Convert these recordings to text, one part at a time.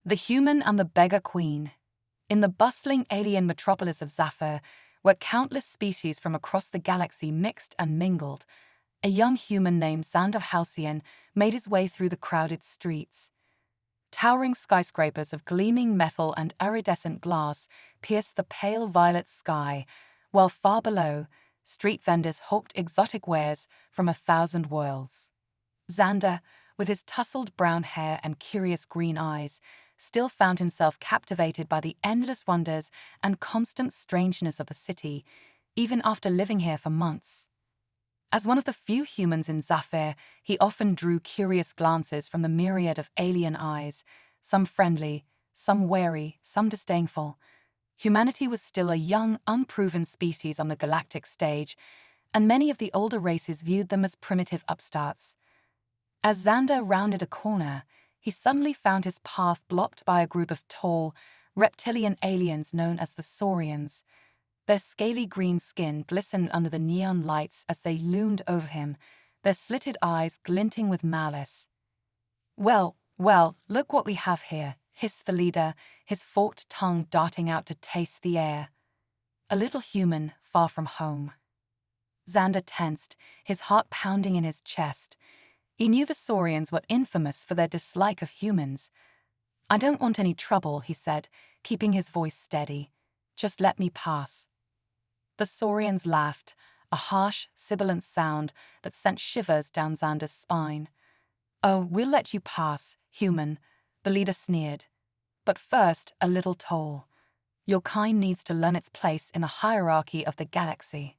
The Human and the Beggar Queen. In the bustling alien metropolis of Zafir, where countless species from across the galaxy mixed and mingled, a young human named Xander Halcyon made his way through the crowded streets. Towering skyscrapers of gleaming metal and iridescent glass pierced the pale violet sky, while far below, street vendors hawked exotic wares from 1,000 worlds. Xander, with his tousled brown hair and curious green eyes, still found himself captivated by the endless wonders and constant strangeness of the city, even after living here for months. As one of the few humans in Zafir, he often drew curious glances from the myriad of alien eyes, some friendly, some wary, some disdainful. Humanity was still a young, unproven species on the galactic stage, and many of the older races viewed them as primitive upstarts. As Xander rounded a corner, he suddenly found his path blocked by a group of tall, reptilian aliens known as the Saurians. Their scaly green skin glistened under the neon lights as they loomed over him, their slitted eyes glinting with malice. Well, look what we have here," hissed the leader, his forked tongue darting out to taste the air. A little human far from home. Xander tensed, his heart pounding in his chest. He knew the Saurians were infamous for their dislike of humans. "I don't want any trouble," he said, keeping his voice steady. "Just let me pass." The Saurians laughed, a harsh, sibilant sound that sent shivers down Xander's spine. "Oh, we'll let you pass, human," the leader sneered. "But first, a little toll. Your kind needs to learn its place in the hierarchy of the galaxy."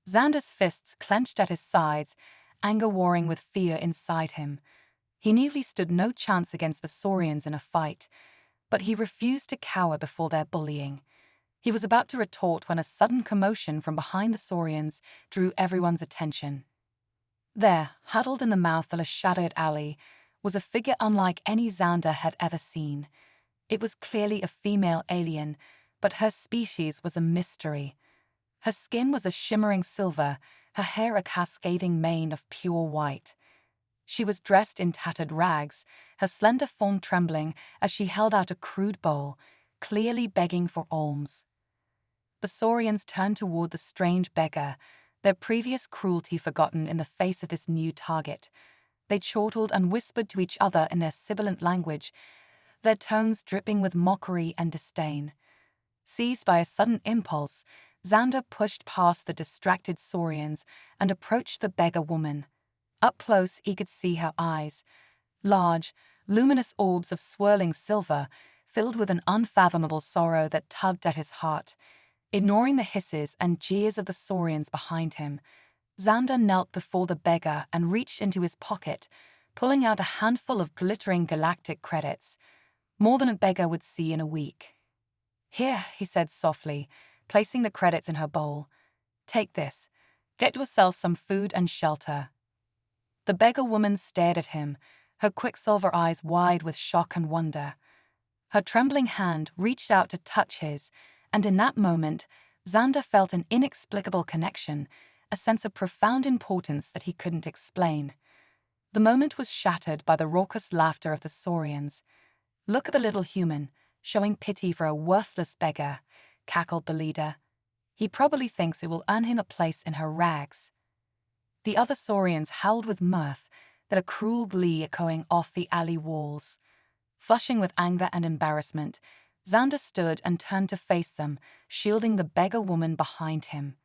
Xander's fists clenched at his sides, anger warring with fear inside him. He knew he stood no chance against the Saurians in a fight, but he refused to cower before their bullying. He was about to retort when a sudden commotion from behind the Saurians drew everyone's attention. There, huddled in the mouth of a shadowed alley, was a figure unlike any Xander had ever seen. It was clearly a female alien, but her species was a mystery. Her skin was a shimmering silver, her hair a cascading mane of pure white. She was dressed in tattered rags, her slender form trembling as she held out a crude bowl, clearly begging for alms. The Saurians turned toward the strange beggar, their previous cruelty forgotten in the face of this new target. They chortled and whispered to each other in their sibilant language, their tones dripping with mockery and disdain. Seized by a sudden impulse, Xander pushed past the distracted Saurians and approached the beggar woman. Up close, he could see her eyes, large, luminous orbs of swirling silver, filled with an unfathomable sorrow that tugged at his heart. Ignoring the hisses and jeers of the Saurians behind him, Xander knelt before the beggar and reached into his pocket, pulling out a handful of glittering galactic credits, more than a beggar would see in a week. "Here," he said softly, placing the credits in her bowl. "Take this. Get yourself some food and shelter." The beggar woman stared at him, her quicksilver eyes wide with shock and wonder. Her trembling hand reached out to touch his, and in that moment, Xander felt an inexplicable connection, a sense of profound importance that he couldn't explain. The moment was shattered by the raucous laughter of the Saurians. "Look at the little human, showing pity for a worthless beggar," cackled the leader. "He probably thinks it will earn him a place in her rags." The other Saurians howled with mirth, their cruel glee echoing off the alley walls. Flushing with anger and embarrassment, Xander stood and turned to face them, shielding the beggar woman behind him.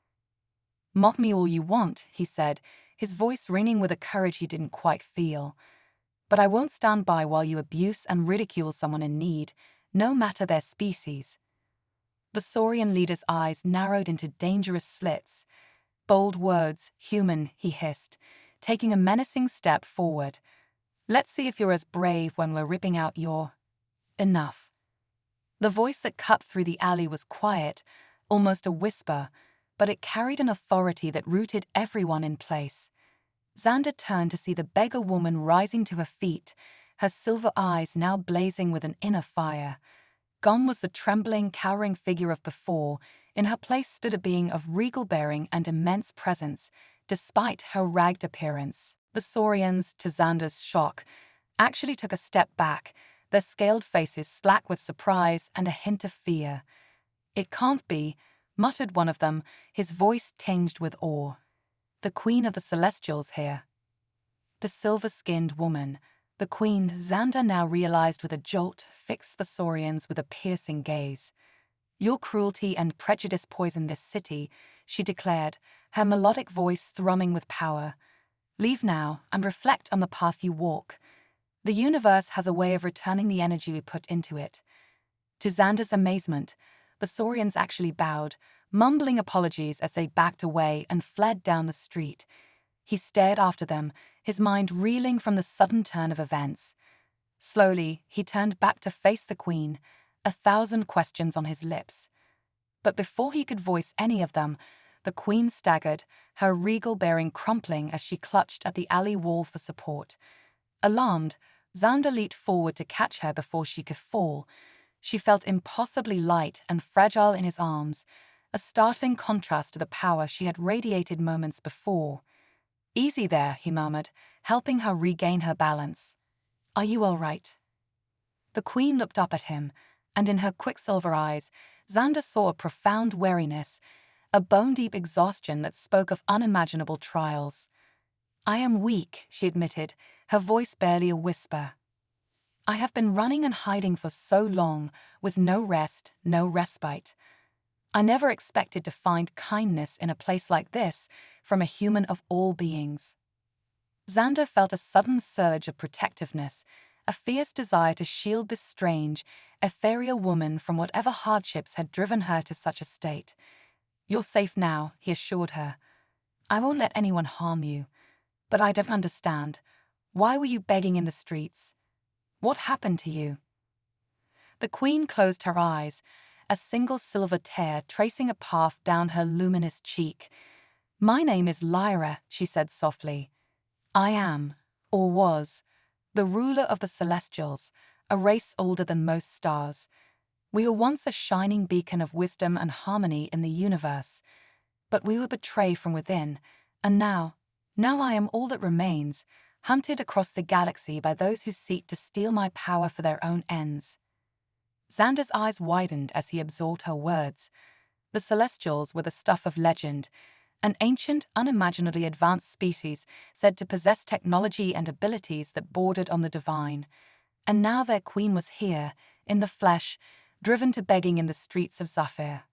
"Mock me all you want," he said, his voice ringing with a courage he didn't quite feel. "But I won't stand by while you abuse and ridicule someone in need, no matter their species." The Saurian leader's eyes narrowed into dangerous slits. "Bold words, human," he hissed, taking a menacing step forward. "Let's see if you're as brave when we're ripping out your..." "Enough." The voice that cut through the alley was quiet, almost a whisper, but it carried an authority that rooted everyone in place. Xander turned to see the beggar woman rising to her feet, her silver eyes now blazing with an inner fire. Gone was the trembling, cowering figure of before. In her place stood a being of regal bearing and immense presence, despite her ragged appearance. The Saurians, to Xander's shock, actually took a step back, their scaled faces slack with surprise and a hint of fear. "It can't be," muttered one of them, his voice tinged with awe. "The Queen of the Celestials here." The silver-skinned woman, the Queen, Xander now realized with a jolt, fixed the Saurians with a piercing gaze. "Your cruelty and prejudice poison this city," she declared, her melodic voice thrumming with power. "Leave now and reflect on the path you walk. The universe has a way of returning the energy we put into it." To Xander's amazement, the Saurians actually bowed, mumbling apologies as they backed away and fled down the street. He stared after them, his mind reeling from the sudden turn of events. Slowly, he turned back to face the Queen, 1,000 questions on his lips. But before he could voice any of them, the Queen staggered, her regal bearing crumpling as she clutched at the alley wall for support. Alarmed, Xander leaped forward to catch her before she could fall. She felt impossibly light and fragile in his arms, a startling contrast to the power she had radiated moments before. "Easy there," he murmured, helping her regain her balance. "Are you all right?" The Queen looked up at him, and in her quicksilver eyes, Xander saw a profound weariness, a bone-deep exhaustion that spoke of unimaginable trials. "I am weak," she admitted, her voice barely a whisper. "I have been running and hiding for so long, with no rest, no respite. I never expected to find kindness in a place like this, from a human of all beings." Xander felt a sudden surge of protectiveness, a fierce desire to shield this strange, ethereal woman from whatever hardships had driven her to such a state. "You're safe now," he assured her. "I won't let anyone harm you. But I don't understand. Why were you begging in the streets? What happened to you?" The Queen closed her eyes, a single silver tear tracing a path down her luminous cheek. "My name is Lyra," she said softly. "I am, or was, the ruler of the Celestials, a race older than most stars. We were once a shining beacon of wisdom and harmony in the universe. But we were betrayed from within, and now I am all that remains, hunted across the galaxy by those who seek to steal my power for their own ends." Xander's eyes widened as he absorbed her words. The Celestials were the stuff of legend, an ancient, unimaginably advanced species said to possess technology and abilities that bordered on the divine. And now their queen was here, in the flesh, driven to begging in the streets of Zafir.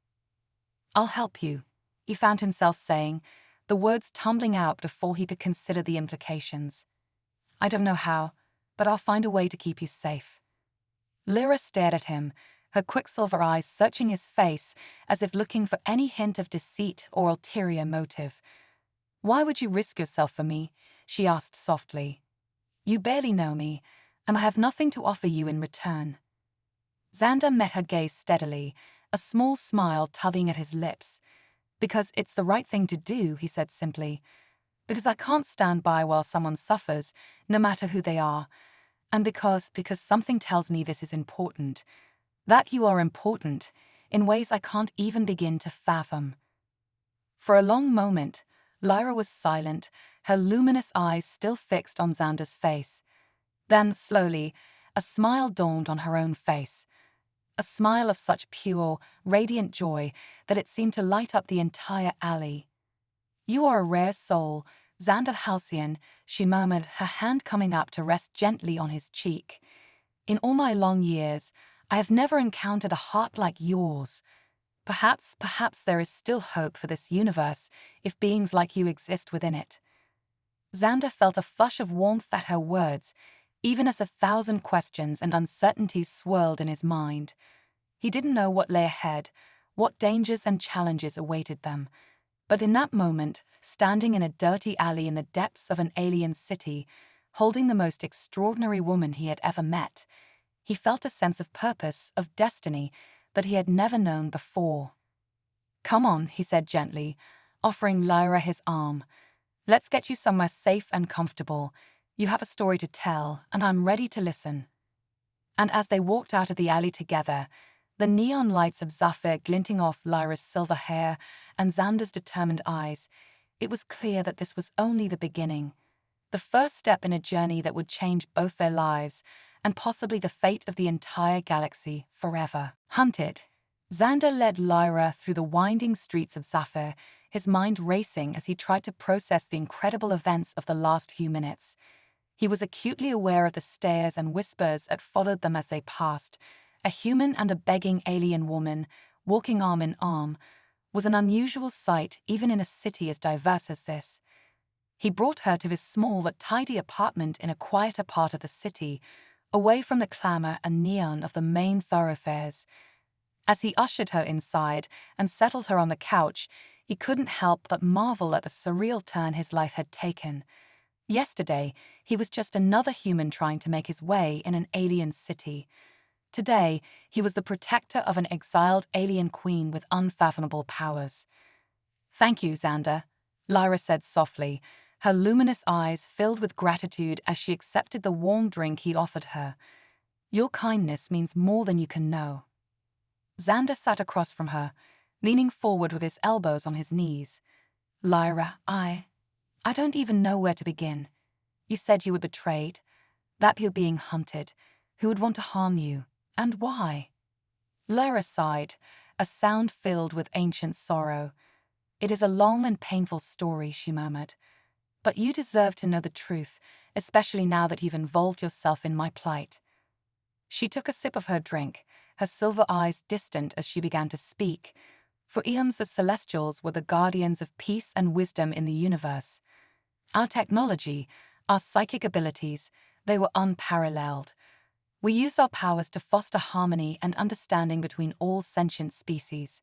"I'll help you," he found himself saying, the words tumbling out before he could consider the implications. "I don't know how, but I'll find a way to keep you safe." Lyra stared at him, her quicksilver eyes searching his face as if looking for any hint of deceit or ulterior motive. "Why would you risk yourself for me?" she asked softly. "You barely know me, and I have nothing to offer you in return." Xander met her gaze steadily, a small smile tugging at his lips. "Because it's the right thing to do," he said simply. "Because I can't stand by while someone suffers, no matter who they are. And because something tells me this is important. That you are important, in ways I can't even begin to fathom." For a long moment, Lyra was silent, her luminous eyes still fixed on Xander's face. Then, slowly, a smile dawned on her own face. A smile of such pure, radiant joy that it seemed to light up the entire alley. "You are a rare soul, Xander Halcyon," she murmured, her hand coming up to rest gently on his cheek. "In all my long years, I have never encountered a heart like yours. Perhaps there is still hope for this universe if beings like you exist within it." Xander felt a flush of warmth at her words, even as 1,000 questions and uncertainties swirled in his mind. He didn't know what lay ahead, what dangers and challenges awaited them. But in that moment, standing in a dirty alley in the depths of an alien city, holding the most extraordinary woman he had ever met, he felt a sense of purpose, of destiny, that he had never known before. "Come on," he said gently, offering Lyra his arm. "Let's get you somewhere safe and comfortable. You have a story to tell, and I'm ready to listen." And as they walked out of the alley together, the neon lights of Zafir glinting off Lyra's silver hair and Xander's determined eyes, it was clear that this was only the beginning, the first step in a journey that would change both their lives and possibly the fate of the entire galaxy forever. Hunted, Xander led Lyra through the winding streets of Zafir, his mind racing as he tried to process the incredible events of the last few minutes. He was acutely aware of the stares and whispers that followed them as they passed. A human and a begging alien woman, walking arm in arm, was an unusual sight even in a city as diverse as this. He brought her to his small but tidy apartment in a quieter part of the city, away from the clamor and neon of the main thoroughfares. As he ushered her inside and settled her on the couch, he couldn't help but marvel at the surreal turn his life had taken. Yesterday, he was just another human trying to make his way in an alien city. Today, he was the protector of an exiled alien queen with unfathomable powers. "Thank you, Xander," Lyra said softly, her luminous eyes filled with gratitude as she accepted the warm drink he offered her. "Your kindness means more than you can know." Xander sat across from her, leaning forward with his elbows on his knees. "Lyra, I don't even know where to begin. You said you were betrayed, that you're being hunted, who would want to harm you, and why?" Lyra sighed, a sound filled with ancient sorrow. "It is a long and painful story," she murmured. "But you deserve to know the truth, especially now that you've involved yourself in my plight." She took a sip of her drink, her silver eyes distant as she began to speak. For eons the Celestials were the guardians of peace and wisdom in the universe. Our technology, our psychic abilities, they were unparalleled. We used our powers to foster harmony and understanding between all sentient species.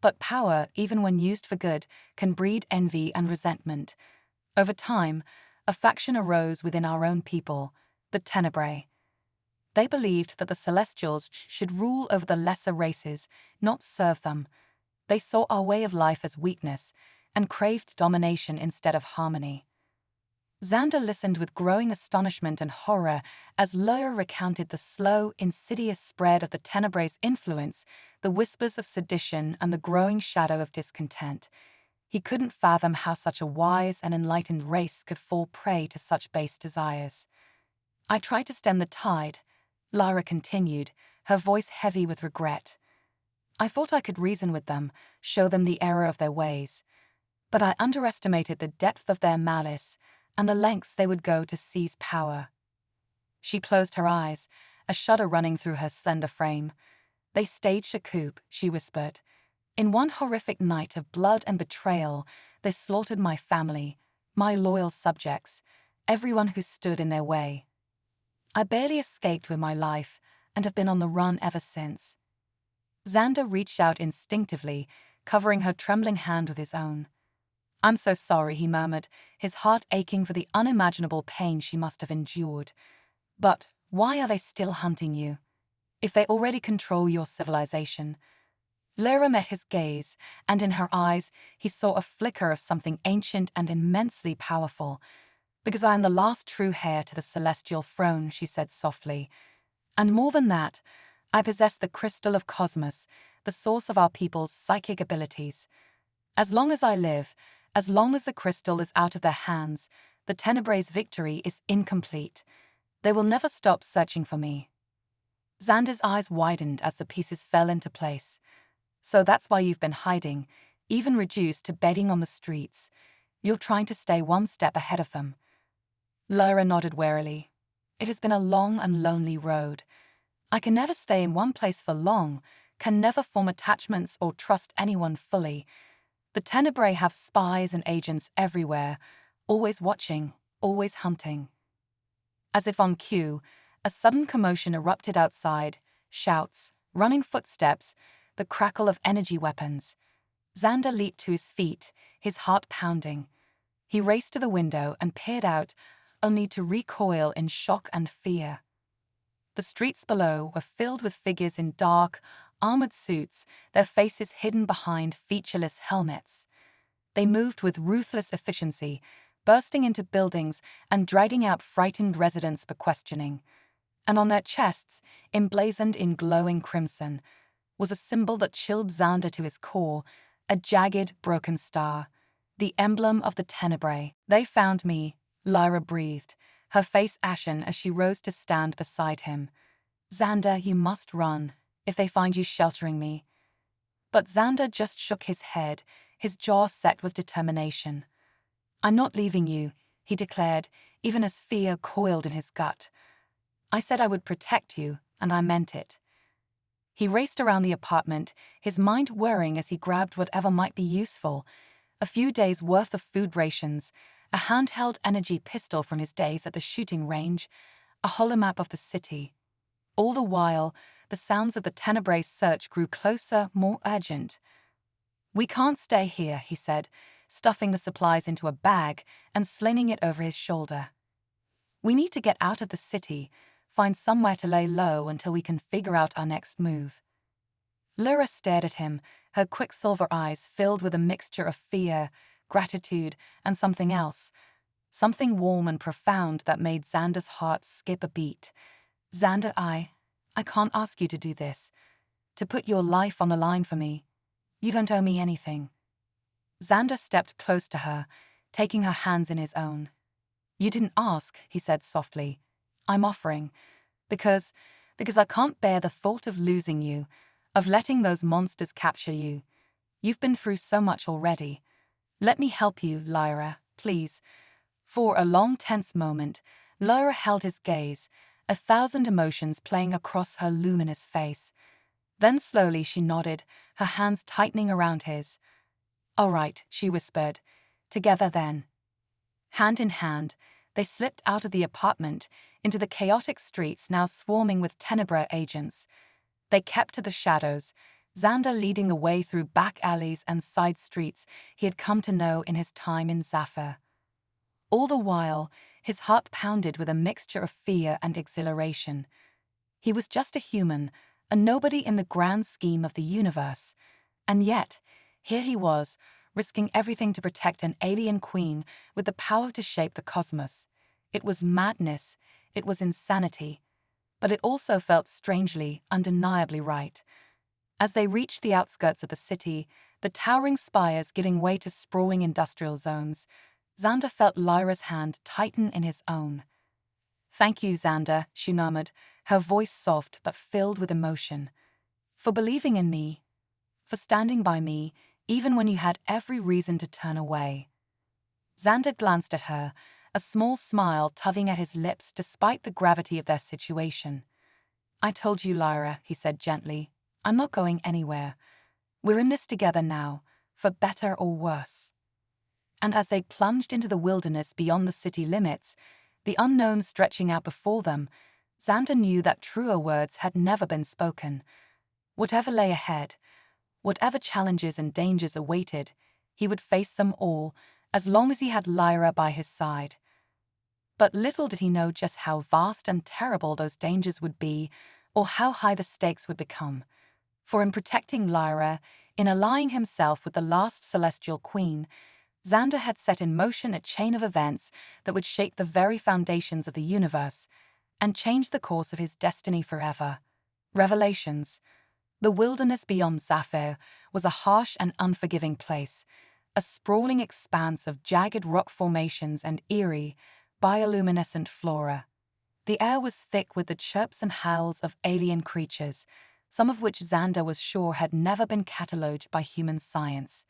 But power, even when used for good, can breed envy and resentment. Over time, a faction arose within our own people, the Tenebrae. They believed that the Celestials should rule over the lesser races, not serve them. They saw our way of life as weakness and craved domination instead of harmony. Xander listened with growing astonishment and horror as Lyra recounted the slow, insidious spread of the Tenebrae's influence, the whispers of sedition and the growing shadow of discontent. He couldn't fathom how such a wise and enlightened race could fall prey to such base desires. "I tried to stem the tide," Lyra continued, her voice heavy with regret. "I thought I could reason with them, show them the error of their ways. But I underestimated the depth of their malice and the lengths they would go to seize power." She closed her eyes, a shudder running through her slender frame. "They staged a coup," she whispered. "In one horrific night of blood and betrayal, they slaughtered my family, my loyal subjects, everyone who stood in their way. I barely escaped with my life and have been on the run ever since." Xander reached out instinctively, covering her trembling hand with his own. "I'm so sorry," he murmured, his heart aching for the unimaginable pain she must have endured. "But why are they still hunting you, if they already control your civilization?" Lyra met his gaze, and in her eyes he saw a flicker of something ancient and immensely powerful. "Because I am the last true heir to the celestial throne," she said softly. "And more than that, I possess the crystal of cosmos, the source of our people's psychic abilities. As long as I live, as long as the crystal is out of their hands, the Tenebrae's victory is incomplete. They will never stop searching for me." Xander's eyes widened as the pieces fell into place. "So that's why you've been hiding, even reduced to begging on the streets. You're trying to stay one step ahead of them." Lyra nodded warily. "It has been a long and lonely road. I can never stay in one place for long, can never form attachments or trust anyone fully. The Tenebrae have spies and agents everywhere, always watching, always hunting." As if on cue, a sudden commotion erupted outside, shouts, running footsteps, the crackle of energy weapons. Xander leaped to his feet, his heart pounding. He raced to the window and peered out, only to recoil in shock and fear. The streets below were filled with figures in dark, armored suits, their faces hidden behind featureless helmets. They moved with ruthless efficiency, bursting into buildings and dragging out frightened residents for questioning. And on their chests, emblazoned in glowing crimson, was a symbol that chilled Xander to his core, a jagged, broken star, the emblem of the Tenebrae. "They found me," Lyra breathed, her face ashen as she rose to stand beside him. "Xander, you must run, if they find you sheltering me." But Xander just shook his head, his jaw set with determination. "I'm not leaving you," he declared, even as fear coiled in his gut. "I said I would protect you, and I meant it." He raced around the apartment, his mind whirring as he grabbed whatever might be useful: a few days' worth of food rations, a handheld energy pistol from his days at the shooting range, a holomap of the city. All the while, the sounds of the Tenebrae search grew closer, more urgent. "We can't stay here," he said, stuffing the supplies into a bag and slinging it over his shoulder. "We need to get out of the city, find somewhere to lay low until we can figure out our next move." Lyra stared at him, her quicksilver eyes filled with a mixture of fear, gratitude, and something else, something warm and profound that made Xander's heart skip a beat. "Xander, I can't ask you to do this, to put your life on the line for me. You don't owe me anything." Xander stepped close to her, taking her hands in his own. "You didn't ask," he said softly. "I'm offering, because I can't bear the thought of losing you, of letting those monsters capture you. You've been through so much already. Let me help you, Lyra, please." For a long, tense moment, Lyra held his gaze, 1,000 emotions playing across her luminous face. Then slowly she nodded, her hands tightening around his. "All right," she whispered. "Together then." Hand in hand, they slipped out of the apartment into the chaotic streets now swarming with Tenebrae agents. They kept to the shadows, Xander leading the way through back alleys and side streets he had come to know in his time in Zafir. All the while, his heart pounded with a mixture of fear and exhilaration. He was just a human, a nobody in the grand scheme of the universe. And yet, here he was, risking everything to protect an alien queen with the power to shape the cosmos. It was madness, it was insanity, but it also felt strangely, undeniably right. As they reached the outskirts of the city, the towering spires giving way to sprawling industrial zones, Xander felt Lyra's hand tighten in his own. "Thank you, Xander," she murmured, her voice soft but filled with emotion. "For believing in me, for standing by me, even when you had every reason to turn away." Xander glanced at her, a small smile tugging at his lips despite the gravity of their situation. "I told you, Lyra," he said gently, "I'm not going anywhere. We're in this together now, for better or worse." And as they plunged into the wilderness beyond the city limits, the unknown stretching out before them, Xander knew that truer words had never been spoken. Whatever lay ahead, whatever challenges and dangers awaited, he would face them all, as long as he had Lyra by his side. But little did he know just how vast and terrible those dangers would be, or how high the stakes would become. For in protecting Lyra, in allying himself with the last celestial queen, Xander had set in motion a chain of events that would shake the very foundations of the universe and change the course of his destiny forever. Revelations. The wilderness beyond Zafir was a harsh and unforgiving place, a sprawling expanse of jagged rock formations and eerie, bioluminescent flora. The air was thick with the chirps and howls of alien creatures, some of which Xander was sure had never been catalogued by human science.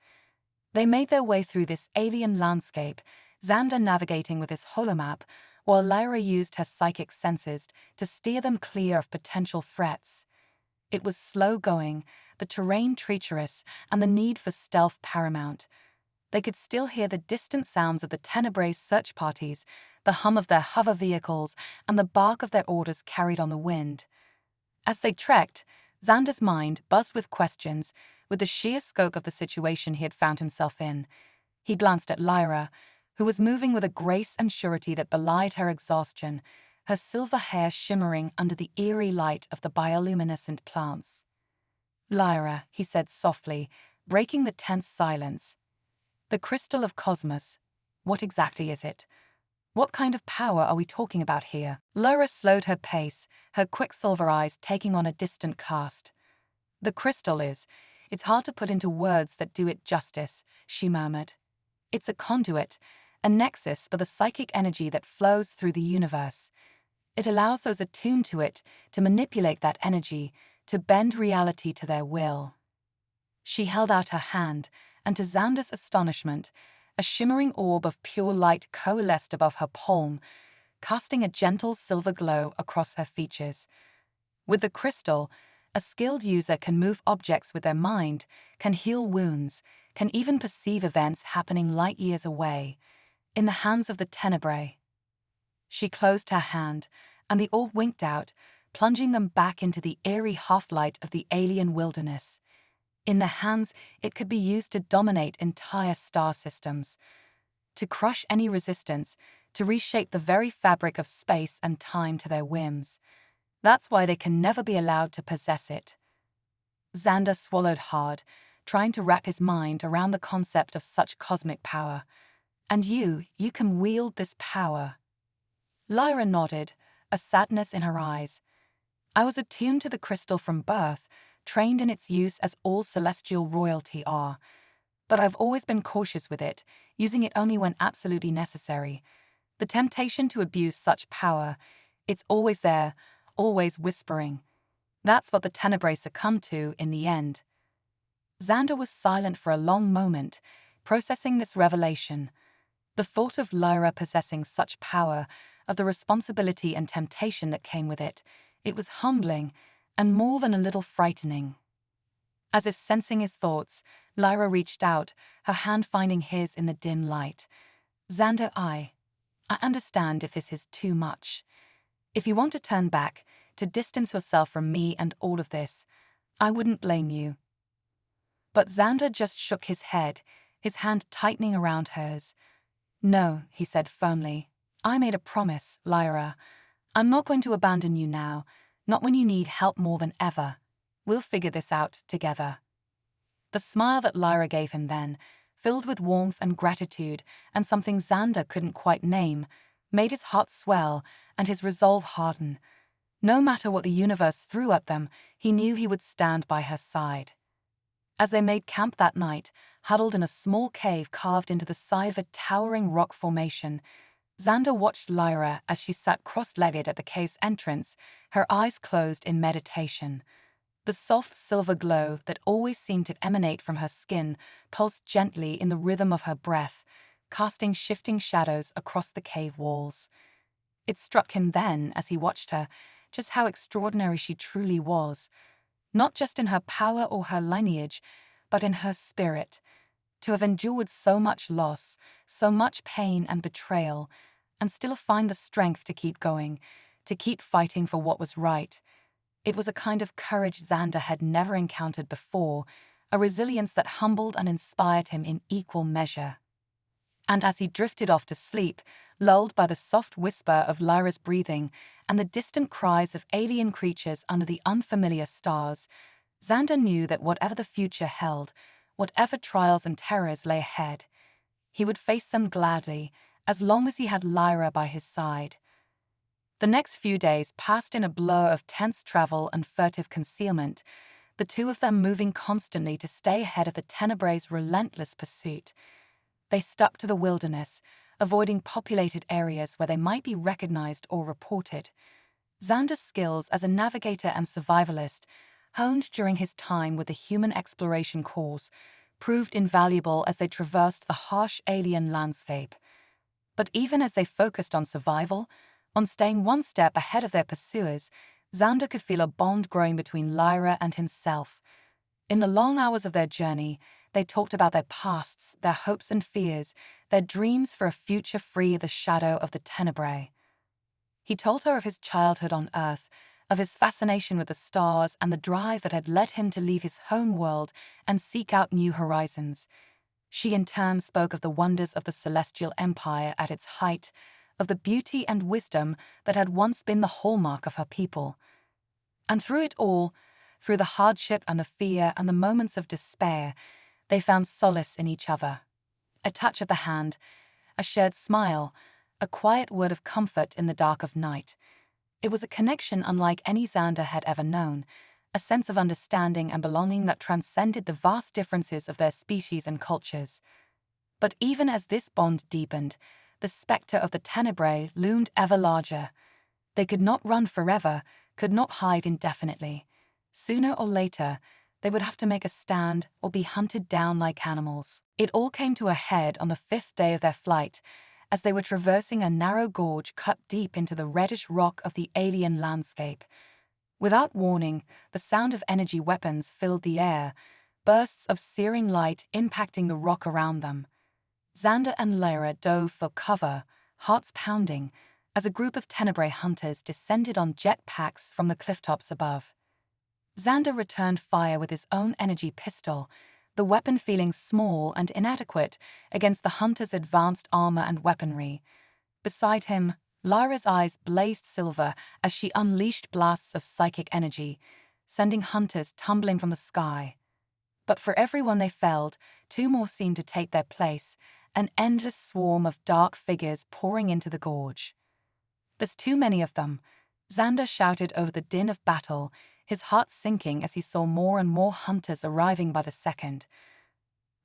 They made their way through this alien landscape, Xander navigating with his holomap, while Lyra used her psychic senses to steer them clear of potential threats. It was slow going, the terrain treacherous, and the need for stealth paramount. They could still hear the distant sounds of the Tenebrae search parties, the hum of their hover vehicles, and the bark of their orders carried on the wind. As they trekked, Xander's mind buzzed with questions, with the sheer scope of the situation he had found himself in. He glanced at Lyra, who was moving with a grace and surety that belied her exhaustion, her silver hair shimmering under the eerie light of the bioluminescent plants. "Lyra," he said softly, breaking the tense silence. "The crystal of cosmos, what exactly is it? What kind of power are we talking about here?" Lyra slowed her pace, her quicksilver eyes taking on a distant cast. "The crystal it's hard to put into words that do it justice," she murmured. "It's a conduit, a nexus for the psychic energy that flows through the universe. It allows those attuned to it to manipulate that energy, to bend reality to their will. She held out her hand, and to Xander's astonishment, a shimmering orb of pure light coalesced above her palm, casting a gentle silver glow across her features. With the crystal, a skilled user can move objects with their mind, can heal wounds, can even perceive events happening light years away. In the hands of the Tenebrae. She closed her hand, and the orb winked out, plunging them back into the eerie half-light of the alien wilderness. In their hands, it could be used to dominate entire star systems, to crush any resistance, to reshape the very fabric of space and time to their whims. That's why they can never be allowed to possess it. Xander swallowed hard, trying to wrap his mind around the concept of such cosmic power. And you can wield this power. Lyra nodded, a sadness in her eyes. I was attuned to the crystal from birth, trained in its use as all celestial royalty are. But I've always been cautious with it, using it only when absolutely necessary. The temptation to abuse such power, it's always there, always whispering. That's what the Tenebrae succumbed to in the end. Xander was silent for a long moment, processing this revelation. The thought of Lyra possessing such power, of the responsibility and temptation that came with it was humbling and more than a little frightening. As if sensing his thoughts, Lyra reached out, her hand finding his in the dim light. Xander, I understand if this is too much. If you want to turn back, to distance yourself from me and all of this, I wouldn't blame you. But Xander just shook his head, his hand tightening around hers. No, he said firmly. I made a promise, Lyra. I'm not going to abandon you now, not when you need help more than ever. We'll figure this out together. The smile that Lyra gave him then, filled with warmth and gratitude and something Xander couldn't quite name, made his heart swell and his resolve harden. No matter what the universe threw at them, he knew he would stand by her side. As they made camp that night, huddled in a small cave carved into the side of a towering rock formation, Xander watched Lyra as she sat cross-legged at the cave's entrance, her eyes closed in meditation. The soft silver glow that always seemed to emanate from her skin pulsed gently in the rhythm of her breath, casting shifting shadows across the cave walls. It struck him then, as he watched her, just how extraordinary she truly was, not just in her power or her lineage, but in her spirit. To have endured so much loss, so much pain and betrayal, and still find the strength to keep going, to keep fighting for what was right. It was a kind of courage Xander had never encountered before, a resilience that humbled and inspired him in equal measure. And as he drifted off to sleep, lulled by the soft whisper of Lyra's breathing and the distant cries of alien creatures under the unfamiliar stars, Xander knew that whatever the future held, whatever trials and terrors lay ahead, he would face them gladly, as long as he had Lyra by his side. The next few days passed in a blur of tense travel and furtive concealment, the two of them moving constantly to stay ahead of the Tenebrae's relentless pursuit. They stuck to the wilderness, avoiding populated areas where they might be recognized or reported. Xander's skills as a navigator and survivalist, honed during his time with the Human Exploration Corps, proved invaluable as they traversed the harsh alien landscape. But even as they focused on survival, on staying one step ahead of their pursuers, Xander could feel a bond growing between Lyra and himself. In the long hours of their journey, they talked about their pasts, their hopes and fears, their dreams for a future free of the shadow of the Tenebrae. He told her of his childhood on Earth, of his fascination with the stars and the drive that had led him to leave his home world and seek out new horizons. She in turn spoke of the wonders of the Celestial Empire at its height, of the beauty and wisdom that had once been the hallmark of her people. And through it all, through the hardship and the fear and the moments of despair, they found solace in each other. A touch of the hand, a shared smile, a quiet word of comfort in the dark of night. It was a connection unlike any Xander had ever known, a sense of understanding and belonging that transcended the vast differences of their species and cultures. But even as this bond deepened, the specter of the Tenebrae loomed ever larger. They could not run forever, could not hide indefinitely. Sooner or later, they would have to make a stand or be hunted down like animals. It all came to a head on the 5th day of their flight, as they were traversing a narrow gorge cut deep into the reddish rock of the alien landscape. Without warning, the sound of energy weapons filled the air, bursts of searing light impacting the rock around them. Xander and Lyra dove for cover, hearts pounding, as a group of Tenebrae hunters descended on jetpacks from the clifftops above. Xander returned fire with his own energy pistol, the weapon feeling small and inadequate against the hunters' advanced armor and weaponry. Beside him, Lyra's eyes blazed silver as she unleashed blasts of psychic energy, sending hunters tumbling from the sky. But for everyone they felled, 2 more seemed to take their place, an endless swarm of dark figures pouring into the gorge. "There's too many of them," Xander shouted over the din of battle, his heart sinking as he saw more and more hunters arriving by the second.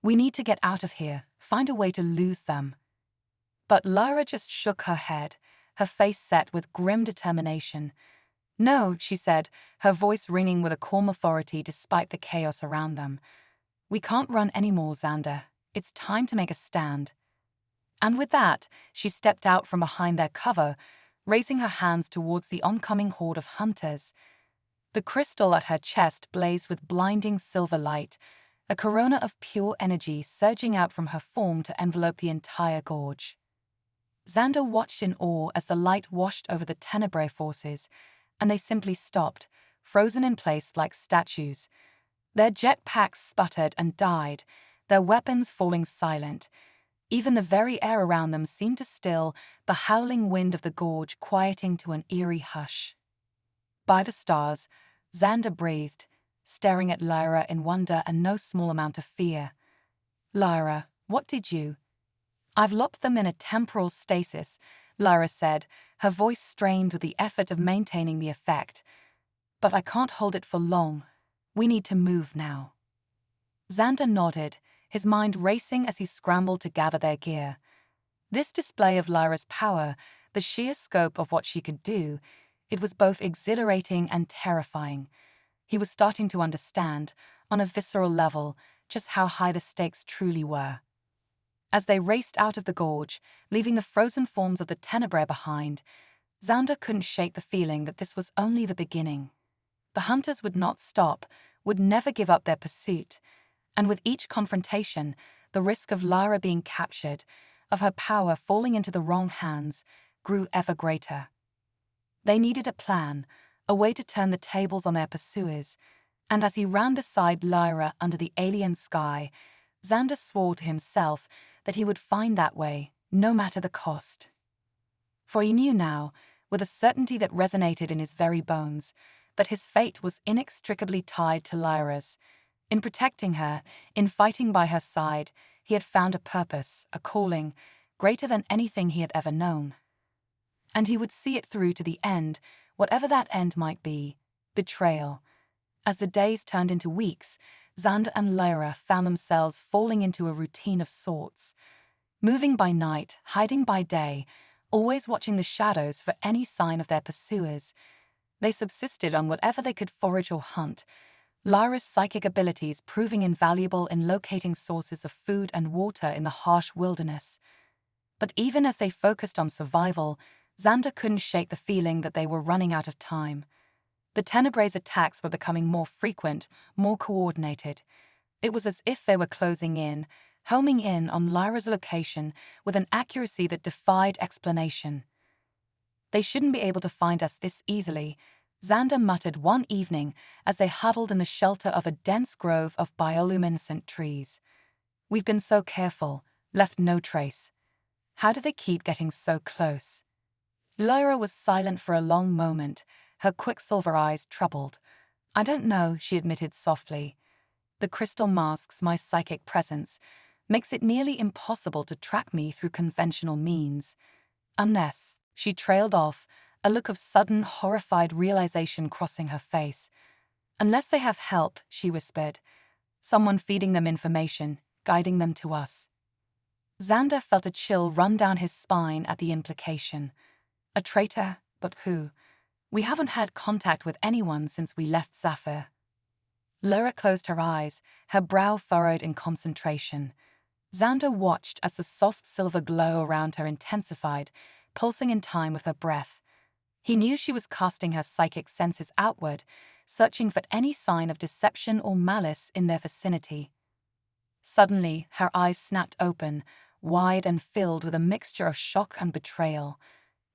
"We need to get out of here, find a way to lose them." But Lyra just shook her head, her face set with grim determination. "No," she said, her voice ringing with a calm authority despite the chaos around them. "We can't run anymore, Xander. It's time to make a stand." And with that, she stepped out from behind their cover, raising her hands towards the oncoming horde of hunters. The crystal at her chest blazed with blinding silver light, a corona of pure energy surging out from her form to envelope the entire gorge. Xander watched in awe as the light washed over the Tenebrae forces, and they simply stopped, frozen in place like statues. Their jetpacks sputtered and died, their weapons falling silent. Even the very air around them seemed to still, the howling wind of the gorge quieting to an eerie hush. By the stars, Xander breathed, staring at Lyra in wonder and no small amount of fear. "Lyra, what did you—" "I've locked them in a temporal stasis," Lyra said, her voice strained with the effort of maintaining the effect. "But I can't hold it for long. We need to move now." Xander nodded, his mind racing as he scrambled to gather their gear. This display of Lyra's power, the sheer scope of what she could do, it was both exhilarating and terrifying. He was starting to understand, on a visceral level, just how high the stakes truly were. As they raced out of the gorge, leaving the frozen forms of the Tenebrae behind, Xander couldn't shake the feeling that this was only the beginning. The hunters would not stop, would never give up their pursuit, and with each confrontation, the risk of Lyra being captured, of her power falling into the wrong hands, grew ever greater. They needed a plan, a way to turn the tables on their pursuers, and as he ran beside Lyra under the alien sky, Xander swore to himself that he would find that way, no matter the cost. For he knew now, with a certainty that resonated in his very bones, that his fate was inextricably tied to Lyra's. In protecting her, in fighting by her side, he had found a purpose, a calling, greater than anything he had ever known. And he would see it through to the end, whatever that end might be, betrayal. As the days turned into weeks, Xander and Lyra found themselves falling into a routine of sorts. Moving by night, hiding by day, always watching the shadows for any sign of their pursuers. They subsisted on whatever they could forage or hunt, Lyra's psychic abilities proving invaluable in locating sources of food and water in the harsh wilderness. But even as they focused on survival, Xander couldn't shake the feeling that they were running out of time. The Tenebrae's attacks were becoming more frequent, more coordinated. It was as if they were closing in, homing in on Lyra's location with an accuracy that defied explanation. "They shouldn't be able to find us this easily," Xander muttered one evening as they huddled in the shelter of a dense grove of bioluminescent trees. "We've been so careful, left no trace. How do they keep getting so close?" Lyra was silent for a long moment, her quicksilver eyes troubled. "I don't know," she admitted softly. "The crystal masks my psychic presence, makes it nearly impossible to track me through conventional means. Unless," she trailed off, a look of sudden, horrified realization crossing her face. "Unless they have help," she whispered. "Someone feeding them information, guiding them to us." Xander felt a chill run down his spine at the implication. A traitor, but who? We haven't had contact with anyone since we left Zephyr. Lyra closed her eyes, her brow furrowed in concentration. Xander watched as the soft silver glow around her intensified, pulsing in time with her breath. He knew she was casting her psychic senses outward, searching for any sign of deception or malice in their vicinity. Suddenly, her eyes snapped open, wide and filled with a mixture of shock and betrayal.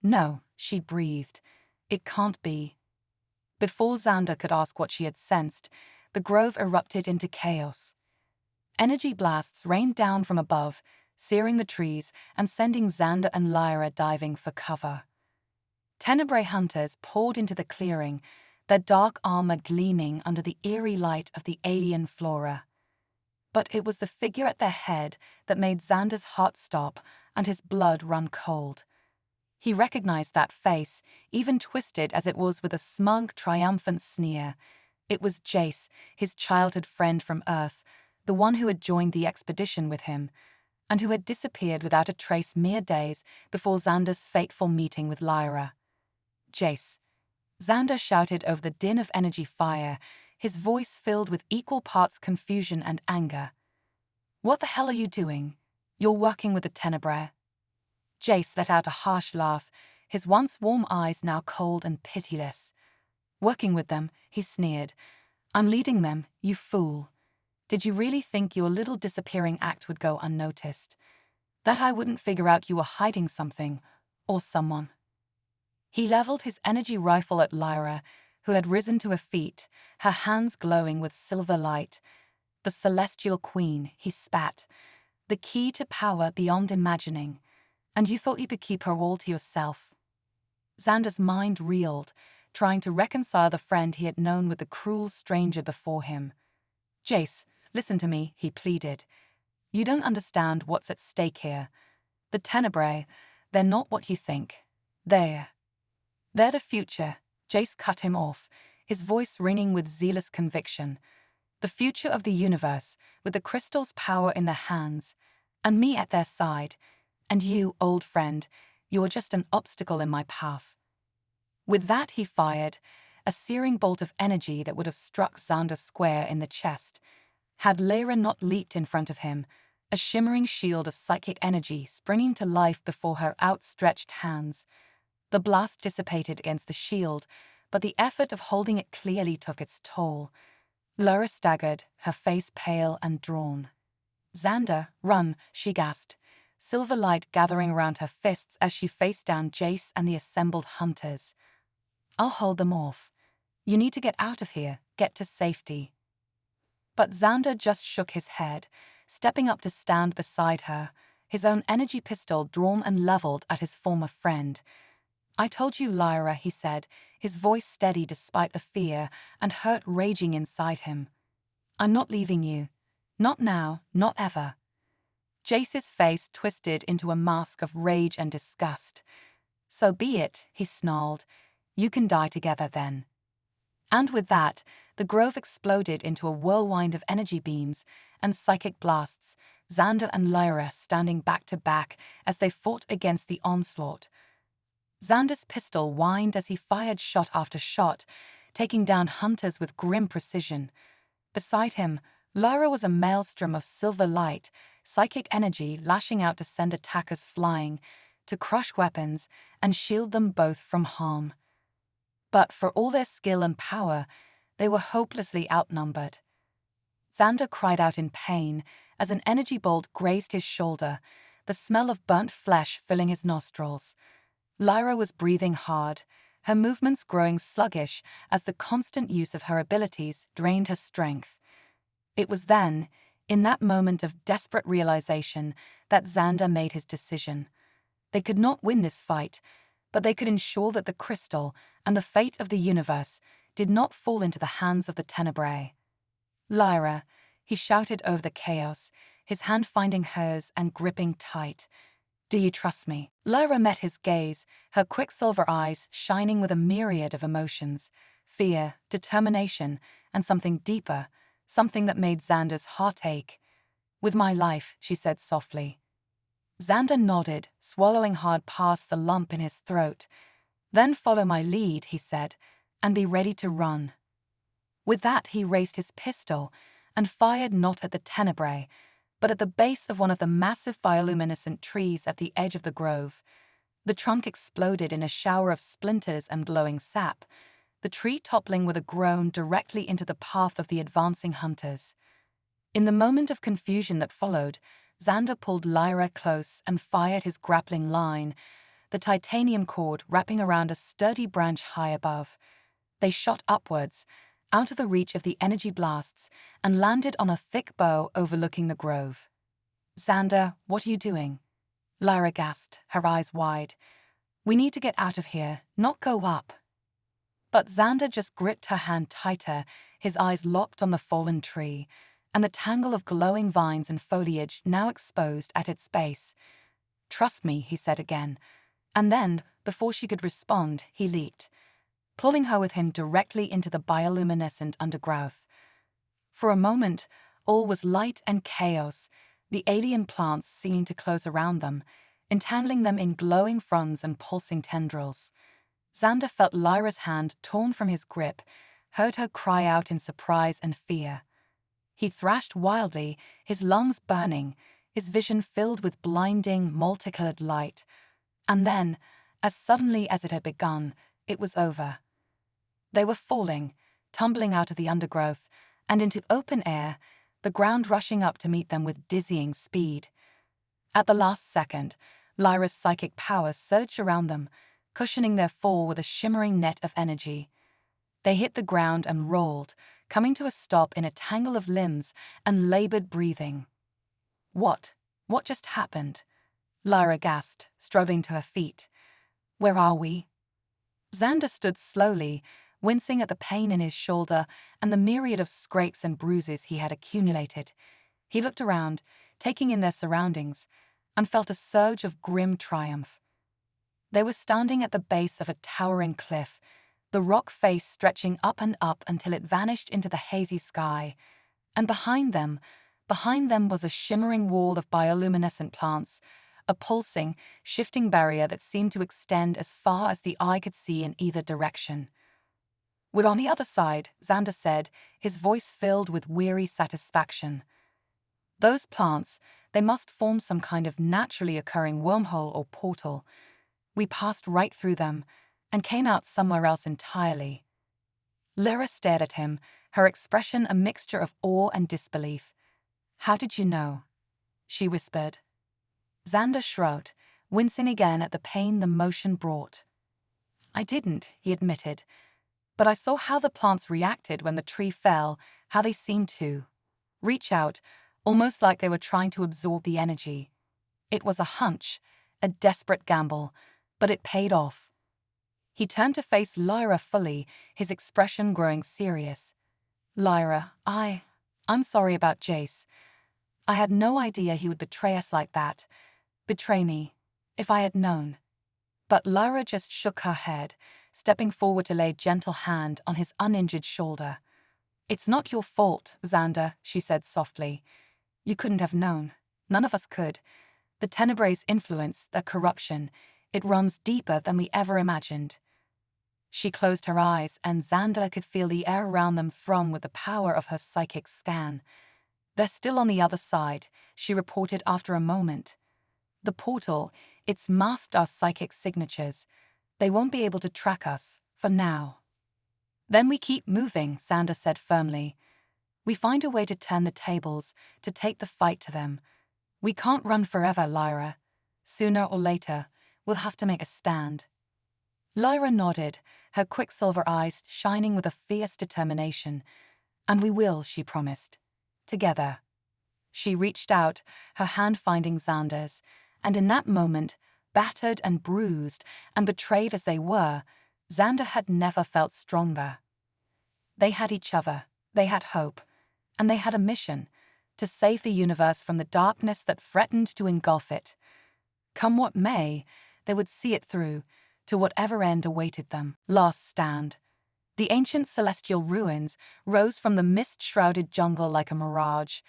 No, she breathed. It can't be. Before Xander could ask what she had sensed, the grove erupted into chaos. Energy blasts rained down from above, searing the trees and sending Xander and Lyra diving for cover. Tenebrae hunters poured into the clearing, their dark armor gleaming under the eerie light of the alien flora. But it was the figure at their head that made Xander's heart stop and his blood run cold. He recognized that face, even twisted as it was with a smug, triumphant sneer. It was Jace, his childhood friend from Earth, the one who had joined the expedition with him, and who had disappeared without a trace mere days before Xander's fateful meeting with Lyra. Jace. Xander shouted over the din of energy fire, his voice filled with equal parts confusion and anger. "What the hell are you doing? You're working with the Tenebrae." Jace let out a harsh laugh, his once warm eyes now cold and pitiless. "Working with them," he sneered. "I'm leading them, you fool. Did you really think your little disappearing act would go unnoticed? That I wouldn't figure out you were hiding something, or someone?" He leveled his energy rifle at Lyra, who had risen to her feet, her hands glowing with silver light. "The celestial queen," he spat. "The key to power beyond imagining. And you thought you could keep her all to yourself?" Xander's mind reeled, trying to reconcile the friend he had known with the cruel stranger before him. "Jace, listen to me," he pleaded. "You don't understand what's at stake here. The Tenebrae, they're not what you think. They're the future." Jace cut him off, his voice ringing with zealous conviction. "The future of the universe, with the crystal's power in their hands, and me at their side. And you, old friend, you're just an obstacle in my path." With that he fired, a searing bolt of energy that would have struck Xander square in the chest. Had Lyra not leaped in front of him, a shimmering shield of psychic energy springing to life before her outstretched hands. The blast dissipated against the shield, but the effort of holding it clearly took its toll. Lyra staggered, her face pale and drawn. "Xander, run," she gasped, silver light gathering around her fists as she faced down Jace and the assembled hunters. "I'll hold them off. You need to get out of here, get to safety." But Xander just shook his head, stepping up to stand beside her, his own energy pistol drawn and leveled at his former friend. "I told you, Lyra," he said, his voice steady despite the fear and hurt raging inside him. "I'm not leaving you. Not now, not ever." Jace's face twisted into a mask of rage and disgust. "So be it," he snarled. "You can die together then." And with that, the grove exploded into a whirlwind of energy beams and psychic blasts, Xander and Lyra standing back to back as they fought against the onslaught. Xander's pistol whined as he fired shot after shot, taking down hunters with grim precision. Beside him, Lyra was a maelstrom of silver light, psychic energy lashing out to send attackers flying, to crush weapons and shield them both from harm. But for all their skill and power, they were hopelessly outnumbered. Xander cried out in pain as an energy bolt grazed his shoulder, the smell of burnt flesh filling his nostrils. Lyra was breathing hard, her movements growing sluggish as the constant use of her abilities drained her strength. It was then, in that moment of desperate realization, that Xander made his decision. They could not win this fight, but they could ensure that the crystal and the fate of the universe did not fall into the hands of the Tenebrae. "Lyra," he shouted over the chaos, his hand finding hers and gripping tight. "Do you trust me?" Lyra met his gaze, her quicksilver eyes shining with a myriad of emotions, fear, determination, and something deeper, something that made Xander's heart ache. "With my life," she said softly. Xander nodded, swallowing hard past the lump in his throat. "Then follow my lead," he said, "and be ready to run." With that, he raised his pistol and fired not at the tenebrae, but at the base of one of the massive bioluminescent trees at the edge of the grove. The trunk exploded in a shower of splinters and glowing sap, the tree toppling with a groan directly into the path of the advancing hunters. In the moment of confusion that followed, Xander pulled Lyra close and fired his grappling line, the titanium cord wrapping around a sturdy branch high above. They shot upwards, out of the reach of the energy blasts, and landed on a thick bough overlooking the grove. "Xander, what are you doing?" Lyra gasped, her eyes wide. "We need to get out of here, not go up." But Xander just gripped her hand tighter, his eyes locked on the fallen tree, and the tangle of glowing vines and foliage now exposed at its base. "Trust me," he said again. And then, before she could respond, he leaped, pulling her with him directly into the bioluminescent undergrowth. For a moment, all was light and chaos, the alien plants seeming to close around them, entangling them in glowing fronds and pulsing tendrils. Xander felt Lyra's hand torn from his grip, heard her cry out in surprise and fear. He thrashed wildly, his lungs burning, his vision filled with blinding, multicolored light. And then, as suddenly as it had begun, it was over. They were falling, tumbling out of the undergrowth, and into open air, the ground rushing up to meet them with dizzying speed. At the last second, Lyra's psychic power surged around them, cushioning their fall with a shimmering net of energy. They hit the ground and rolled, coming to a stop in a tangle of limbs and labored breathing. What just happened?" Lyra gasped, struggling to her feet. "Where are we?" Xander stood slowly, wincing at the pain in his shoulder and the myriad of scrapes and bruises he had accumulated. He looked around, taking in their surroundings, and felt a surge of grim triumph. They were standing at the base of a towering cliff, the rock face stretching up and up until it vanished into the hazy sky, and behind them was a shimmering wall of bioluminescent plants, a pulsing, shifting barrier that seemed to extend as far as the eye could see in either direction. "We're on the other side," Xander said, his voice filled with weary satisfaction. "Those plants, they must form some kind of naturally occurring wormhole or portal. We passed right through them and came out somewhere else entirely." Lyra stared at him, her expression a mixture of awe and disbelief. "How did you know?" she whispered. Xander shrugged, wincing again at the pain the motion brought. "I didn't," he admitted, "but I saw how the plants reacted when the tree fell, how they seemed to reach out, almost like they were trying to absorb the energy. It was a hunch, a desperate gamble, but it paid off." He turned to face Lyra fully, his expression growing serious. "Lyra, I'm sorry about Jace. I had no idea he would betray us like that. Betray me, if I had known." But Lyra just shook her head, stepping forward to lay a gentle hand on his uninjured shoulder. "It's not your fault, Xander," she said softly. "You couldn't have known. None of us could. The Tenebrae's influence, their corruption, it runs deeper than we ever imagined." She closed her eyes, and Xander could feel the air around them thrum with the power of her psychic scan. "They're still on the other side," she reported after a moment. "The portal, it's masked our psychic signatures. They won't be able to track us, for now." "Then we keep moving," Xander said firmly. "We find a way to turn the tables, to take the fight to them. We can't run forever, Lyra. Sooner or later, we'll have to make a stand." Lyra nodded, her quicksilver eyes shining with a fierce determination. "And we will," she promised. "Together." She reached out, her hand finding Xander's, and in that moment, battered and bruised and betrayed as they were, Xander had never felt stronger. They had each other, they had hope, and they had a mission: to save the universe from the darkness that threatened to engulf it. Come what may, they would see it through, to whatever end awaited them. Last stand. The ancient celestial ruins rose from the mist-shrouded jungle like a mirage,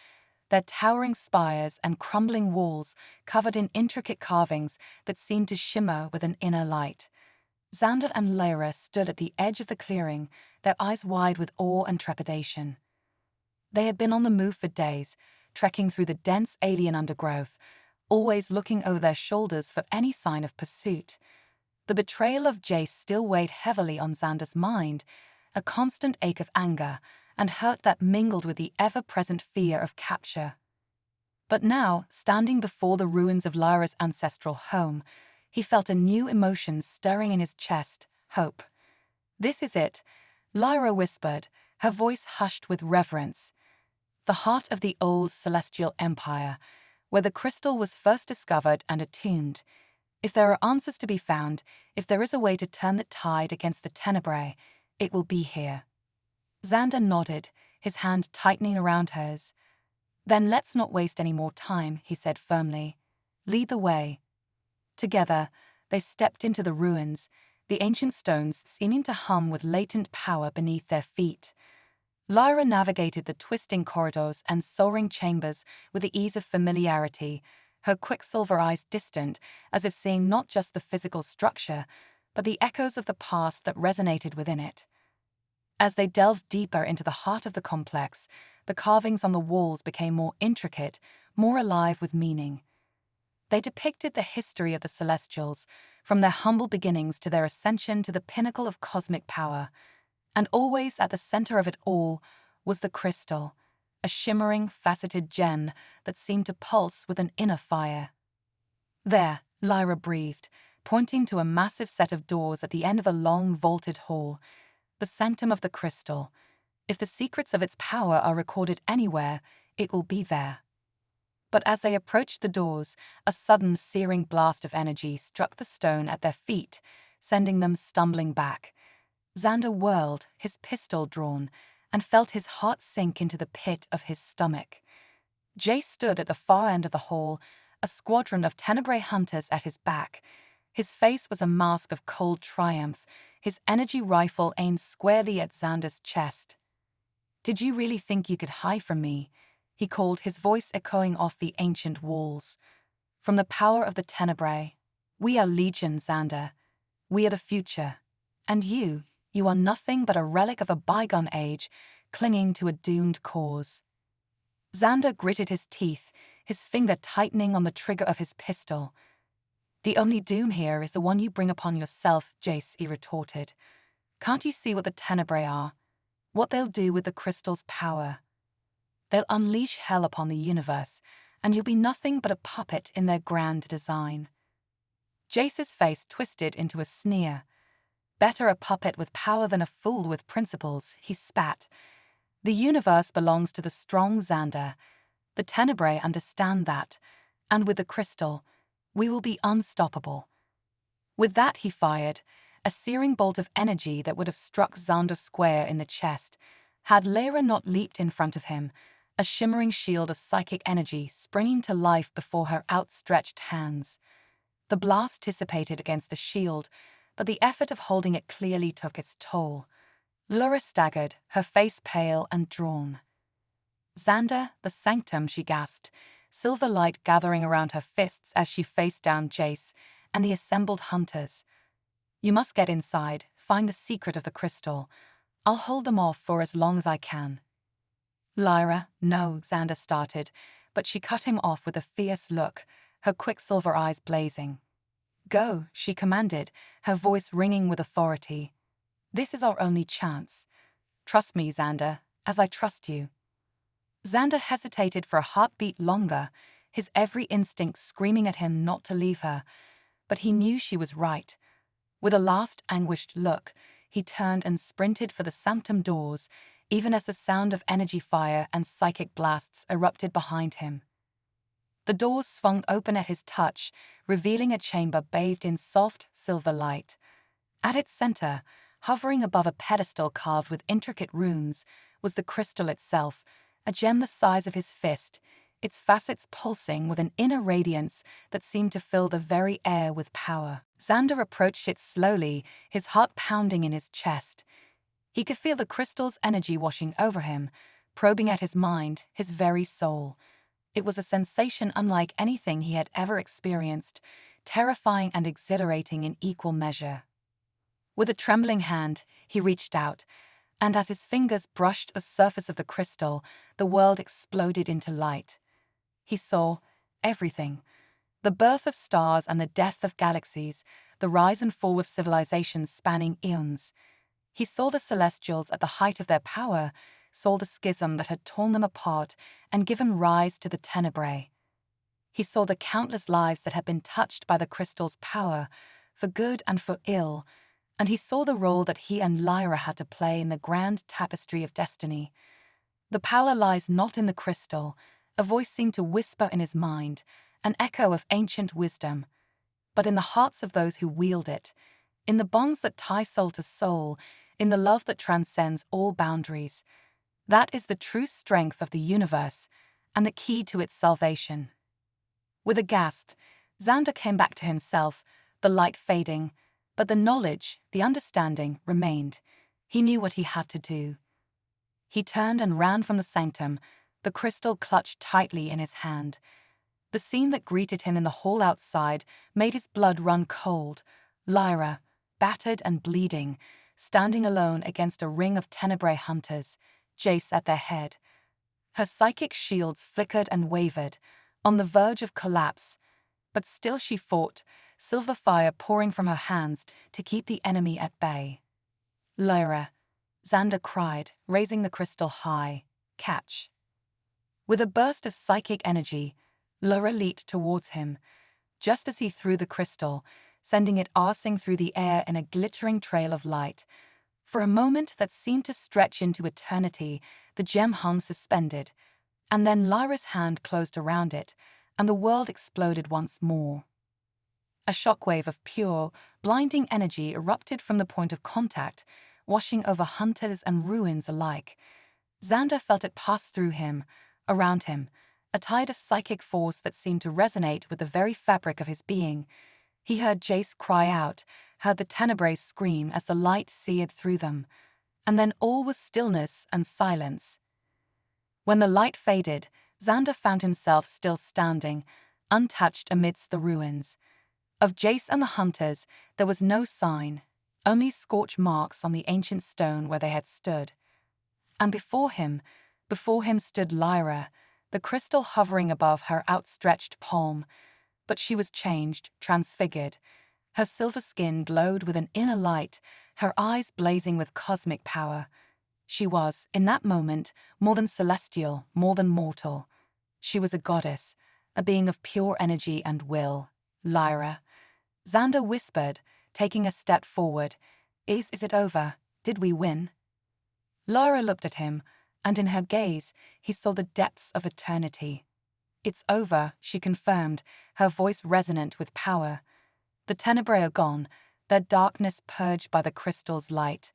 their towering spires and crumbling walls covered in intricate carvings that seemed to shimmer with an inner light. Xander and Lyra stood at the edge of the clearing, their eyes wide with awe and trepidation. They had been on the move for days, trekking through the dense alien undergrowth, always looking over their shoulders for any sign of pursuit. The betrayal of Jace still weighed heavily on Xander's mind, a constant ache of anger and hurt that mingled with the ever-present fear of capture. But now, standing before the ruins of Lyra's ancestral home, he felt a new emotion stirring in his chest: hope. "This is it," Lyra whispered, her voice hushed with reverence. "The heart of the old celestial empire, where the crystal was first discovered and attuned. If there are answers to be found, if there is a way to turn the tide against the Tenebrae, it will be here." Xander nodded, his hand tightening around hers. "Then let's not waste any more time," he said firmly. "Lead the way." Together, they stepped into the ruins, the ancient stones seeming to hum with latent power beneath their feet. Lyra navigated the twisting corridors and soaring chambers with the ease of familiarity, her quicksilver eyes distant, as if seeing not just the physical structure, but the echoes of the past that resonated within it. As they delved deeper into the heart of the complex, the carvings on the walls became more intricate, more alive with meaning. They depicted the history of the Celestials, from their humble beginnings to their ascension to the pinnacle of cosmic power. And always at the center of it all was the crystal, a shimmering, faceted gem that seemed to pulse with an inner fire. "There," Lyra breathed, pointing to a massive set of doors at the end of a long, vaulted hall. "The sanctum of the crystal. If the secrets of its power are recorded anywhere, it will be there." But as they approached the doors, a sudden, searing blast of energy struck the stone at their feet, sending them stumbling back. Xander whirled, his pistol drawn, and felt his heart sink into the pit of his stomach. Jace stood at the far end of the hall, a squadron of Tenebrae hunters at his back. His face was a mask of cold triumph, his energy rifle aimed squarely at Xander's chest. "Did you really think you could hide from me?" he called, his voice echoing off the ancient walls. "From the power of the Tenebrae. We are Legion, Xander. We are the future. And you are nothing but a relic of a bygone age, clinging to a doomed cause." Xander gritted his teeth, his finger tightening on the trigger of his pistol. "The only doom here is the one you bring upon yourself, Jace," he retorted. "Can't you see what the Tenebrae are? What they'll do with the crystal's power? They'll unleash hell upon the universe, and you'll be nothing but a puppet in their grand design." Jace's face twisted into a sneer. "Better a puppet with power than a fool with principles," he spat. "The universe belongs to the strong, Xander. The Tenebrae understand that, and with the crystal, we will be unstoppable." With that he fired, a searing bolt of energy that would have struck Xander square in the chest, had Lyra not leaped in front of him, a shimmering shield of psychic energy springing to life before her outstretched hands. The blast dissipated against the shield, but the effort of holding it clearly took its toll. Lyra staggered, her face pale and drawn. "Xander, the sanctum," she gasped, silver light gathering around her fists as she faced down Jace and the assembled hunters. "You must get inside, find the secret of the crystal. I'll hold them off for as long as I can." "Lyra, no," Xander started, but she cut him off with a fierce look, her quicksilver eyes blazing. "Go," she commanded, her voice ringing with authority. "This is our only chance. Trust me, Xander, as I trust you." Xander hesitated for a heartbeat longer, his every instinct screaming at him not to leave her, but he knew she was right. With a last anguished look, he turned and sprinted for the sanctum doors, even as the sound of energy fire and psychic blasts erupted behind him. The doors swung open at his touch, revealing a chamber bathed in soft, silver light. At its center, hovering above a pedestal carved with intricate runes, was the crystal itself, a gem the size of his fist, its facets pulsing with an inner radiance that seemed to fill the very air with power. Xander approached it slowly, his heart pounding in his chest. He could feel the crystal's energy washing over him, probing at his mind, his very soul. It was a sensation unlike anything he had ever experienced, terrifying and exhilarating in equal measure. With a trembling hand, he reached out, and as his fingers brushed the surface of the crystal, the world exploded into light. He saw everything: the birth of stars and the death of galaxies, the rise and fall of civilizations spanning eons. He saw the Celestials at the height of their power, saw the schism that had torn them apart and given rise to the Tenebrae. He saw the countless lives that had been touched by the crystal's power, for good and for ill, and he saw the role that he and Lyra had to play in the grand tapestry of destiny. The power lies not in the crystal, a voice seemed to whisper in his mind, an echo of ancient wisdom, but in the hearts of those who wield it, in the bonds that tie soul to soul, in the love that transcends all boundaries. That is the true strength of the universe and the key to its salvation. With a gasp, Xander came back to himself, the light fading, but the knowledge, the understanding, remained. He knew what he had to do. He turned and ran from the sanctum, the crystal clutched tightly in his hand. The scene that greeted him in the hall outside made his blood run cold. Lyra, battered and bleeding, standing alone against a ring of Tenebrae hunters, Jace at their head. Her psychic shields flickered and wavered, on the verge of collapse, but still she fought, silver fire pouring from her hands to keep the enemy at bay. "Lyra," Xander cried, raising the crystal high. "Catch." With a burst of psychic energy, Lyra leaped towards him, just as he threw the crystal, sending it arcing through the air in a glittering trail of light. For a moment that seemed to stretch into eternity, the gem hung suspended, and then Lyra's hand closed around it, and the world exploded once more. A shockwave of pure, blinding energy erupted from the point of contact, washing over hunters and ruins alike. Xander felt it pass through him, around him, a tide of psychic force that seemed to resonate with the very fabric of his being. He heard Jace cry out, heard the Tenebrae scream as the light seared through them, and then all was stillness and silence. When the light faded, Xander found himself still standing, untouched amidst the ruins. Of Jace and the hunters, there was no sign, only scorch marks on the ancient stone where they had stood. And before him stood Lyra, the crystal hovering above her outstretched palm. But she was changed, transfigured. Her silver skin glowed with an inner light, her eyes blazing with cosmic power. She was, in that moment, more than celestial, more than mortal. She was a goddess, a being of pure energy and will. "Lyra," Xander whispered, taking a step forward. Is it over? Did we win?" Lyra looked at him, and in her gaze, he saw the depths of eternity. "It's over," she confirmed, her voice resonant with power. "The Tenebrae are gone, their darkness purged by the crystal's light.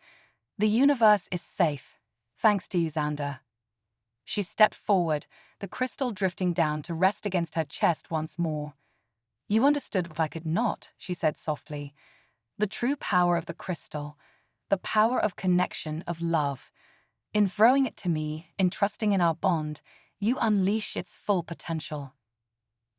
The universe is safe, thanks to you, Xander." She stepped forward, the crystal drifting down to rest against her chest once more. "You understood what I could not," she said softly. "The true power of the crystal, the power of connection, of love. In throwing it to me, in trusting in our bond, you unleash its full potential."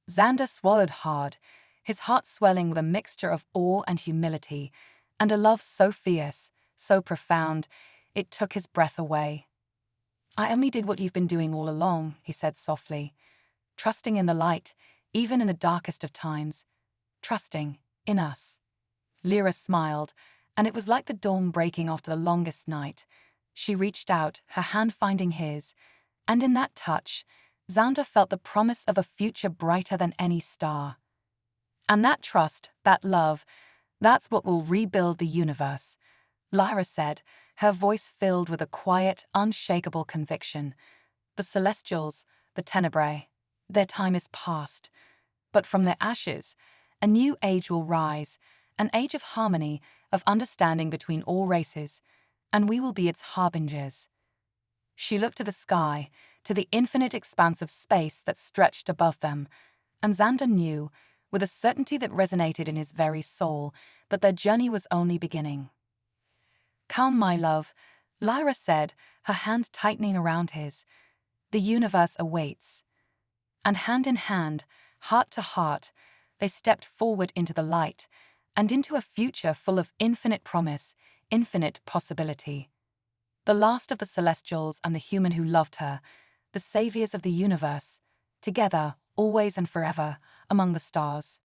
Xander swallowed hard, his heart swelling with a mixture of awe and humility, and a love so fierce, so profound, it took his breath away. "I only did what you've been doing all along," he said softly. "Trusting in the light, even in the darkest of times. Trusting in us." Lyra smiled, and it was like the dawn breaking after the longest night. She reached out, her hand finding his, and in that touch, Xander felt the promise of a future brighter than any star. "And that trust, that love, that's what will rebuild the universe," Lyra said, her voice filled with a quiet, unshakable conviction. "The Celestials, the Tenebrae, their time is past. But from their ashes, a new age will rise, an age of harmony, of understanding between all races, and we will be its harbingers." She looked to the sky, to the infinite expanse of space that stretched above them, and Xander knew, with a certainty that resonated in his very soul, that their journey was only beginning. "Calm, my love," Lyra said, her hand tightening around his. "The universe awaits." And hand in hand, heart to heart, they stepped forward into the light and into a future full of infinite promise, infinite possibility. The last of the celestials and the human who loved her, the saviors of the universe, together, always and forever, among the stars.